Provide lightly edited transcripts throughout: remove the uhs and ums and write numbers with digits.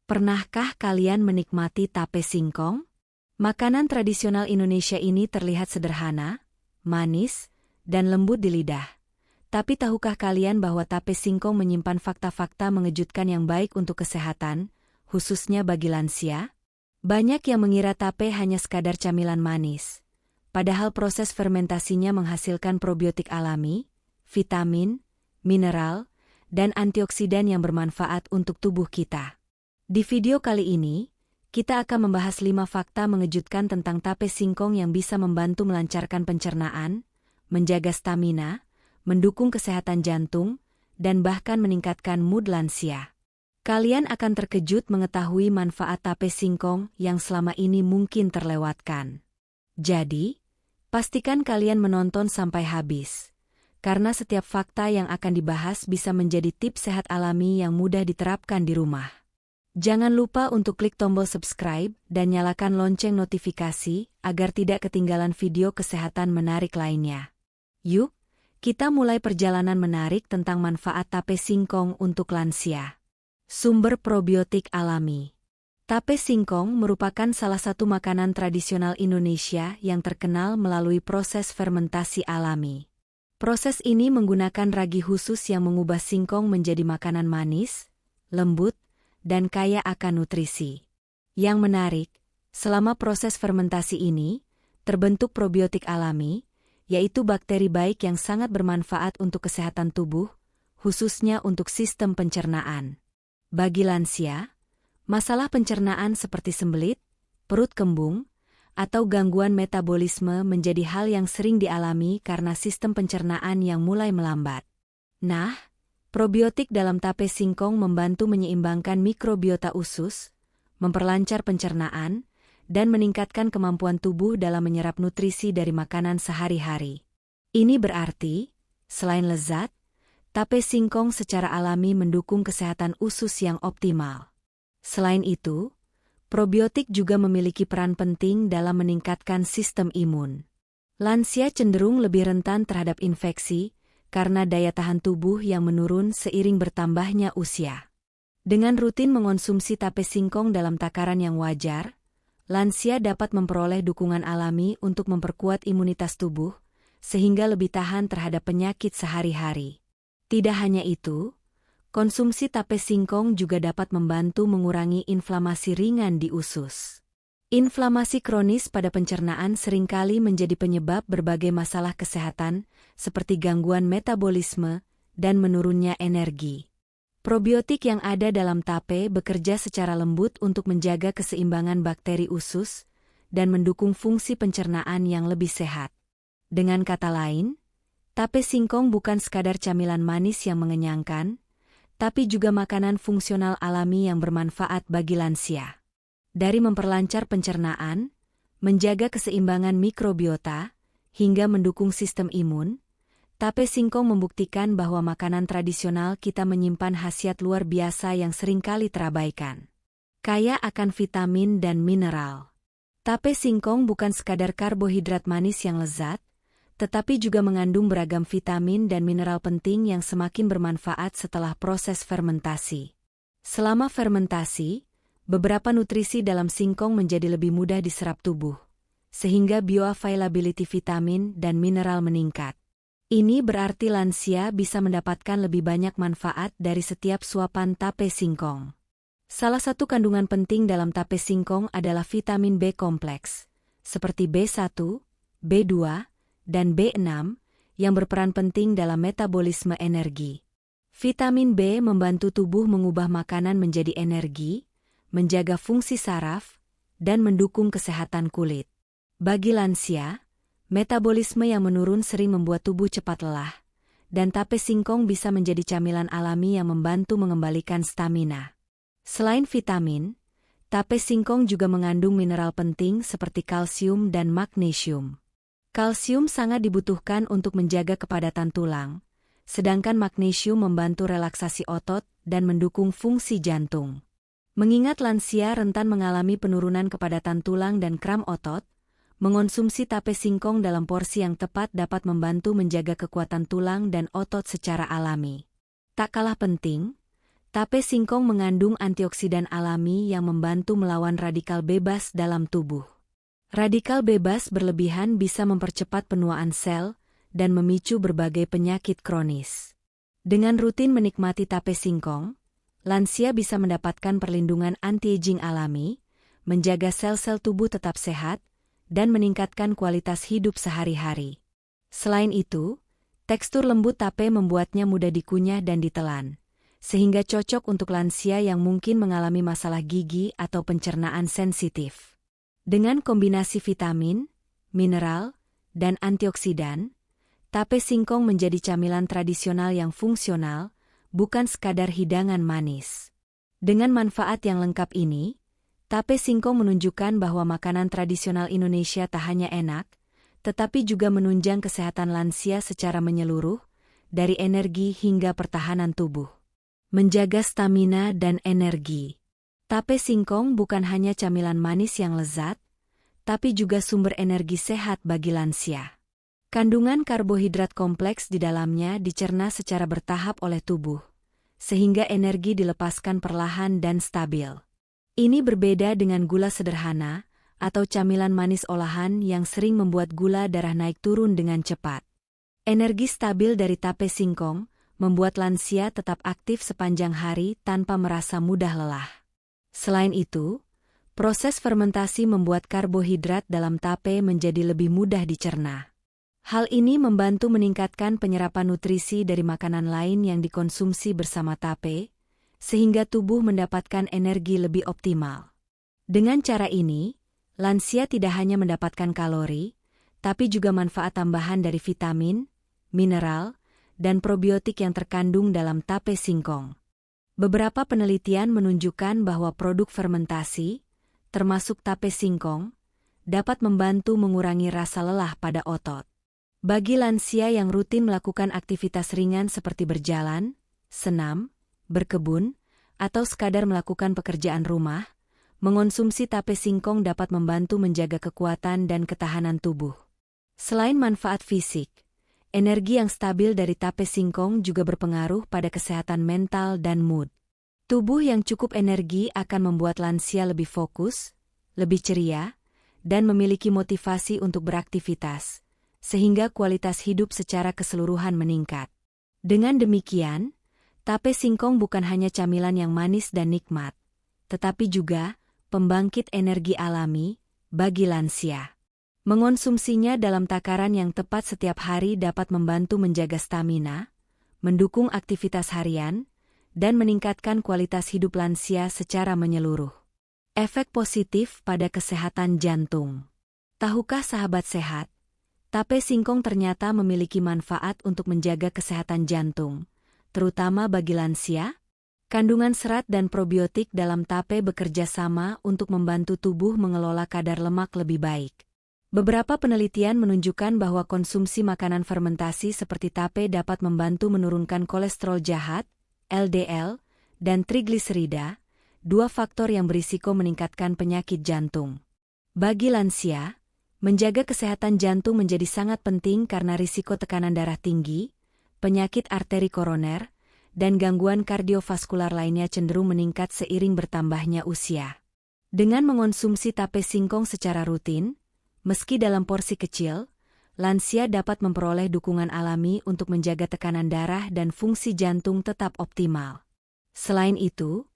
Pernahkah kalian menikmati tape singkong? Makanan tradisional Indonesia ini terlihat sederhana, manis, dan lembut di lidah. Tapi tahukah kalian bahwa tape singkong menyimpan fakta-fakta mengejutkan yang baik untuk kesehatan, khususnya bagi lansia? Banyak yang mengira tape hanya sekadar camilan manis. Padahal proses fermentasinya menghasilkan probiotik alami, vitamin, mineral, dan antioksidan yang bermanfaat untuk tubuh kita. Di video kali ini, kita akan membahas 5 fakta mengejutkan tentang tape singkong yang bisa membantu melancarkan pencernaan, menjaga stamina, mendukung kesehatan jantung, dan bahkan meningkatkan mood lansia. Kalian akan terkejut mengetahui manfaat tape singkong yang selama ini mungkin terlewatkan. Jadi, pastikan kalian menonton sampai habis, karena setiap fakta yang akan dibahas bisa menjadi tips sehat alami yang mudah diterapkan di rumah. Jangan lupa untuk klik tombol subscribe dan nyalakan lonceng notifikasi agar tidak ketinggalan video kesehatan menarik lainnya. Yuk, kita mulai perjalanan menarik tentang manfaat tape singkong untuk lansia. Sumber probiotik alami. Tape singkong merupakan salah satu makanan tradisional Indonesia yang terkenal melalui proses fermentasi alami. Proses ini menggunakan ragi khusus yang mengubah singkong menjadi makanan manis, lembut, dan kaya akan nutrisi. Yang menarik, selama proses fermentasi ini, terbentuk probiotik alami, yaitu bakteri baik yang sangat bermanfaat untuk kesehatan tubuh, khususnya untuk sistem pencernaan. Bagi lansia, masalah pencernaan seperti sembelit, perut kembung, atau gangguan metabolisme menjadi hal yang sering dialami karena sistem pencernaan yang mulai melambat. Nah, probiotik dalam tape singkong membantu menyeimbangkan mikrobiota usus, memperlancar pencernaan, dan meningkatkan kemampuan tubuh dalam menyerap nutrisi dari makanan sehari-hari. Ini berarti, selain lezat, tape singkong secara alami mendukung kesehatan usus yang optimal. Selain itu, probiotik juga memiliki peran penting dalam meningkatkan sistem imun. Lansia cenderung lebih rentan terhadap infeksi, karena daya tahan tubuh yang menurun seiring bertambahnya usia. Dengan rutin mengonsumsi tape singkong dalam takaran yang wajar, lansia dapat memperoleh dukungan alami untuk memperkuat imunitas tubuh, sehingga lebih tahan terhadap penyakit sehari-hari. Tidak hanya itu, konsumsi tape singkong juga dapat membantu mengurangi inflamasi ringan di usus. Inflamasi kronis pada pencernaan seringkali menjadi penyebab berbagai masalah kesehatan, seperti gangguan metabolisme dan menurunnya energi. Probiotik yang ada dalam tape bekerja secara lembut untuk menjaga keseimbangan bakteri usus dan mendukung fungsi pencernaan yang lebih sehat. Dengan kata lain, tape singkong bukan sekadar camilan manis yang mengenyangkan, tapi juga makanan fungsional alami yang bermanfaat bagi lansia. Dari memperlancar pencernaan, menjaga keseimbangan mikrobiota, hingga mendukung sistem imun, tape singkong membuktikan bahwa makanan tradisional kita menyimpan khasiat luar biasa yang seringkali terabaikan. Kaya akan vitamin dan mineral. Tape singkong bukan sekadar karbohidrat manis yang lezat, tetapi juga mengandung beragam vitamin dan mineral penting yang semakin bermanfaat setelah proses fermentasi. Selama fermentasi, beberapa nutrisi dalam singkong menjadi lebih mudah diserap tubuh, sehingga bioavailability vitamin dan mineral meningkat. Ini berarti lansia bisa mendapatkan lebih banyak manfaat dari setiap suapan tape singkong. Salah satu kandungan penting dalam tape singkong adalah vitamin B kompleks, seperti B1, B2, dan B6, yang berperan penting dalam metabolisme energi. Vitamin B membantu tubuh mengubah makanan menjadi energi, menjaga fungsi saraf, dan mendukung kesehatan kulit. Bagi lansia, metabolisme yang menurun sering membuat tubuh cepat lelah, dan tape singkong bisa menjadi camilan alami yang membantu mengembalikan stamina. Selain vitamin, tape singkong juga mengandung mineral penting seperti kalsium dan magnesium. Kalsium sangat dibutuhkan untuk menjaga kepadatan tulang, sedangkan magnesium membantu relaksasi otot dan mendukung fungsi jantung. Mengingat lansia rentan mengalami penurunan kepadatan tulang dan kram otot, mengonsumsi tape singkong dalam porsi yang tepat dapat membantu menjaga kekuatan tulang dan otot secara alami. Tak kalah penting, Tape singkong mengandung antioksidan alami yang membantu melawan radikal bebas dalam tubuh. Radikal bebas berlebihan bisa mempercepat penuaan sel dan memicu berbagai penyakit kronis. Dengan rutin menikmati tape singkong, lansia bisa mendapatkan perlindungan anti-aging alami, menjaga sel-sel tubuh tetap sehat, dan meningkatkan kualitas hidup sehari-hari. Selain itu, tekstur lembut tape membuatnya mudah dikunyah dan ditelan, sehingga cocok untuk lansia yang mungkin mengalami masalah gigi atau pencernaan sensitif. Dengan kombinasi vitamin, mineral, dan antioksidan, tape singkong menjadi camilan tradisional yang fungsional, bukan sekadar hidangan manis. Dengan manfaat yang lengkap ini, tape singkong menunjukkan bahwa makanan tradisional Indonesia tak hanya enak, tetapi juga menunjang kesehatan lansia secara menyeluruh, dari energi hingga pertahanan tubuh. Menjaga stamina dan energi. Tape singkong bukan hanya camilan manis yang lezat, tapi juga sumber energi sehat bagi lansia. Kandungan karbohidrat kompleks di dalamnya dicerna secara bertahap oleh tubuh, sehingga energi dilepaskan perlahan dan stabil. Ini berbeda dengan gula sederhana atau camilan manis olahan yang sering membuat gula darah naik turun dengan cepat. Energi stabil dari tape singkong membuat lansia tetap aktif sepanjang hari tanpa merasa mudah lelah. Selain itu, proses fermentasi membuat karbohidrat dalam tape menjadi lebih mudah dicerna. Hal ini membantu meningkatkan penyerapan nutrisi dari makanan lain yang dikonsumsi bersama tape, sehingga tubuh mendapatkan energi lebih optimal. Dengan cara ini, lansia tidak hanya mendapatkan kalori, tapi juga manfaat tambahan dari vitamin, mineral, dan probiotik yang terkandung dalam tape singkong. Beberapa penelitian menunjukkan bahwa produk fermentasi, termasuk tape singkong, dapat membantu mengurangi rasa lelah pada otot. Bagi lansia yang rutin melakukan aktivitas ringan seperti berjalan, senam, berkebun, atau sekadar melakukan pekerjaan rumah, mengonsumsi tape singkong dapat membantu menjaga kekuatan dan ketahanan tubuh. Selain manfaat fisik, energi yang stabil dari tape singkong juga berpengaruh pada kesehatan mental dan mood. Tubuh yang cukup energi akan membuat lansia lebih fokus, lebih ceria, dan memiliki motivasi untuk beraktivitas, sehingga kualitas hidup secara keseluruhan meningkat. Dengan demikian, tape singkong bukan hanya camilan yang manis dan nikmat, tetapi juga pembangkit energi alami bagi lansia. Mengonsumsinya dalam takaran yang tepat setiap hari dapat membantu menjaga stamina, mendukung aktivitas harian, dan meningkatkan kualitas hidup lansia secara menyeluruh. Efek positif pada kesehatan jantung. Tahukah sahabat sehat, tape singkong ternyata memiliki manfaat untuk menjaga kesehatan jantung, terutama bagi lansia? Kandungan serat dan probiotik dalam tape bekerja sama untuk membantu tubuh mengelola kadar lemak lebih baik. Beberapa penelitian menunjukkan bahwa konsumsi makanan fermentasi seperti tape dapat membantu menurunkan kolesterol jahat, LDL, dan trigliserida, dua faktor yang berisiko meningkatkan penyakit jantung. Bagi lansia, menjaga kesehatan jantung menjadi sangat penting karena risiko tekanan darah tinggi, penyakit arteri koroner, dan gangguan kardiovaskular lainnya cenderung meningkat seiring bertambahnya usia. Dengan mengonsumsi tape singkong secara rutin, meski dalam porsi kecil, lansia dapat memperoleh dukungan alami untuk menjaga tekanan darah dan fungsi jantung tetap optimal. Selain itu,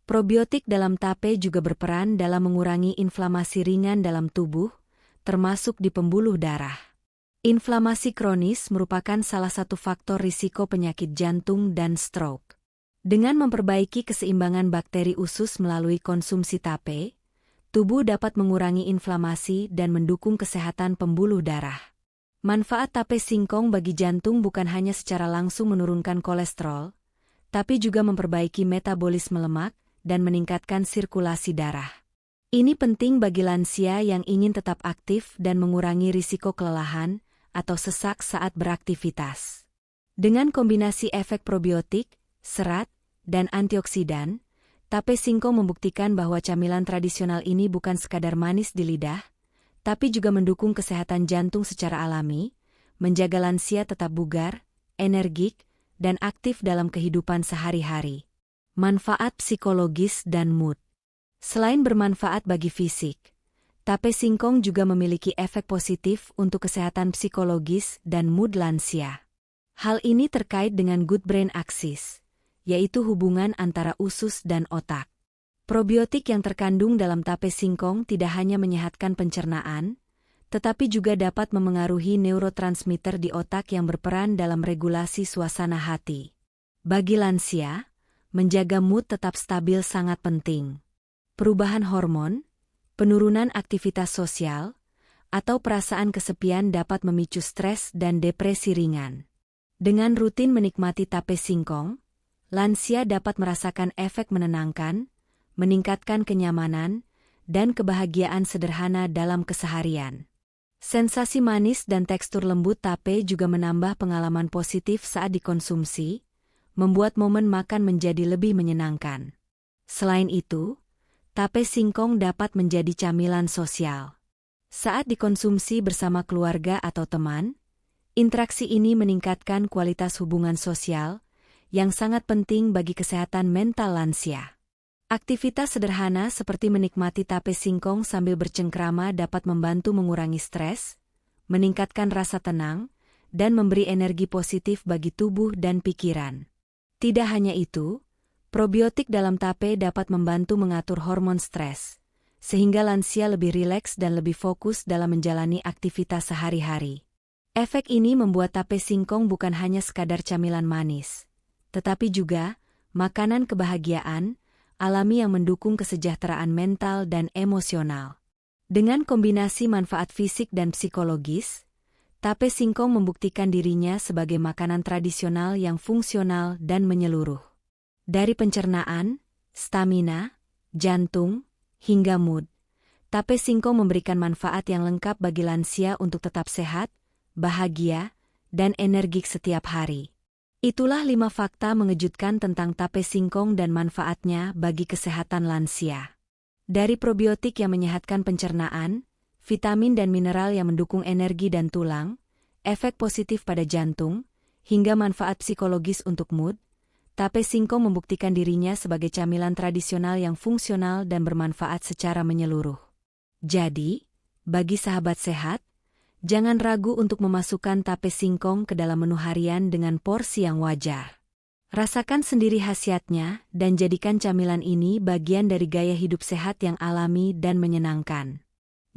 probiotik dalam tape juga berperan dalam mengurangi inflamasi ringan dalam tubuh, termasuk di pembuluh darah. Inflamasi kronis merupakan salah satu faktor risiko penyakit jantung dan stroke. Dengan memperbaiki keseimbangan bakteri usus melalui konsumsi tape, tubuh dapat mengurangi inflamasi dan mendukung kesehatan pembuluh darah. Manfaat tape singkong bagi jantung bukan hanya secara langsung menurunkan kolesterol, tapi juga memperbaiki metabolisme lemak dan meningkatkan sirkulasi darah. Ini penting bagi lansia yang ingin tetap aktif dan mengurangi risiko kelelahan atau sesak saat beraktivitas. Dengan kombinasi efek probiotik, serat, dan antioksidan, tape singkong membuktikan bahwa camilan tradisional ini bukan sekadar manis di lidah, tapi juga mendukung kesehatan jantung secara alami, menjaga lansia tetap bugar, energik, dan aktif dalam kehidupan sehari-hari. Manfaat psikologis dan mood. Selain bermanfaat bagi fisik, tape singkong juga memiliki efek positif untuk kesehatan psikologis dan mood lansia. Hal ini terkait dengan good brain axis, yaitu hubungan antara usus dan otak. Probiotik yang terkandung dalam tape singkong tidak hanya menyehatkan pencernaan, tetapi juga dapat memengaruhi neurotransmitter di otak yang berperan dalam regulasi suasana hati. Bagi lansia, menjaga mood tetap stabil sangat penting. Perubahan hormon, penurunan aktivitas sosial, atau perasaan kesepian dapat memicu stres dan depresi ringan. Dengan rutin menikmati tape singkong, lansia dapat merasakan efek menenangkan, meningkatkan kenyamanan, dan kebahagiaan sederhana dalam keseharian. Sensasi manis dan tekstur lembut tape juga menambah pengalaman positif saat dikonsumsi, membuat momen makan menjadi lebih menyenangkan. Selain itu, tape singkong dapat menjadi camilan sosial. Saat dikonsumsi bersama keluarga atau teman, interaksi ini meningkatkan kualitas hubungan sosial, yang sangat penting bagi kesehatan mental lansia. Aktivitas sederhana seperti menikmati tape singkong sambil bercengkrama dapat membantu mengurangi stres, meningkatkan rasa tenang, dan memberi energi positif bagi tubuh dan pikiran. Tidak hanya itu, probiotik dalam tape dapat membantu mengatur hormon stres, sehingga lansia lebih rileks dan lebih fokus dalam menjalani aktivitas sehari-hari. Efek ini membuat tape singkong bukan hanya sekadar camilan manis, tetapi juga makanan kebahagiaan, alami yang mendukung kesejahteraan mental dan emosional. Dengan kombinasi manfaat fisik dan psikologis, tape singkong membuktikan dirinya sebagai makanan tradisional yang fungsional dan menyeluruh. Dari pencernaan, stamina, jantung, hingga mood, tape singkong memberikan manfaat yang lengkap bagi lansia untuk tetap sehat, bahagia, dan energik setiap hari. Itulah 5 fakta mengejutkan tentang tape singkong dan manfaatnya bagi kesehatan lansia. Dari probiotik yang menyehatkan pencernaan, vitamin dan mineral yang mendukung energi dan tulang, efek positif pada jantung, hingga manfaat psikologis untuk mood, tape singkong membuktikan dirinya sebagai camilan tradisional yang fungsional dan bermanfaat secara menyeluruh. Jadi, bagi sahabat sehat, jangan ragu untuk memasukkan tape singkong ke dalam menu harian dengan porsi yang wajar. Rasakan sendiri khasiatnya dan jadikan camilan ini bagian dari gaya hidup sehat yang alami dan menyenangkan.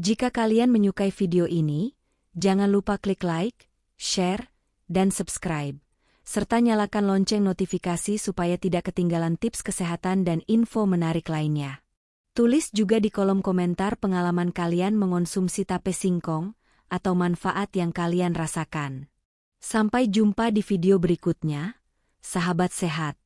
Jika kalian menyukai video ini, jangan lupa klik like, share, dan subscribe, serta nyalakan lonceng notifikasi supaya tidak ketinggalan tips kesehatan dan info menarik lainnya. Tulis juga di kolom komentar pengalaman kalian mengonsumsi tape singkong atau manfaat yang kalian rasakan. Sampai jumpa di video berikutnya, sahabat sehat.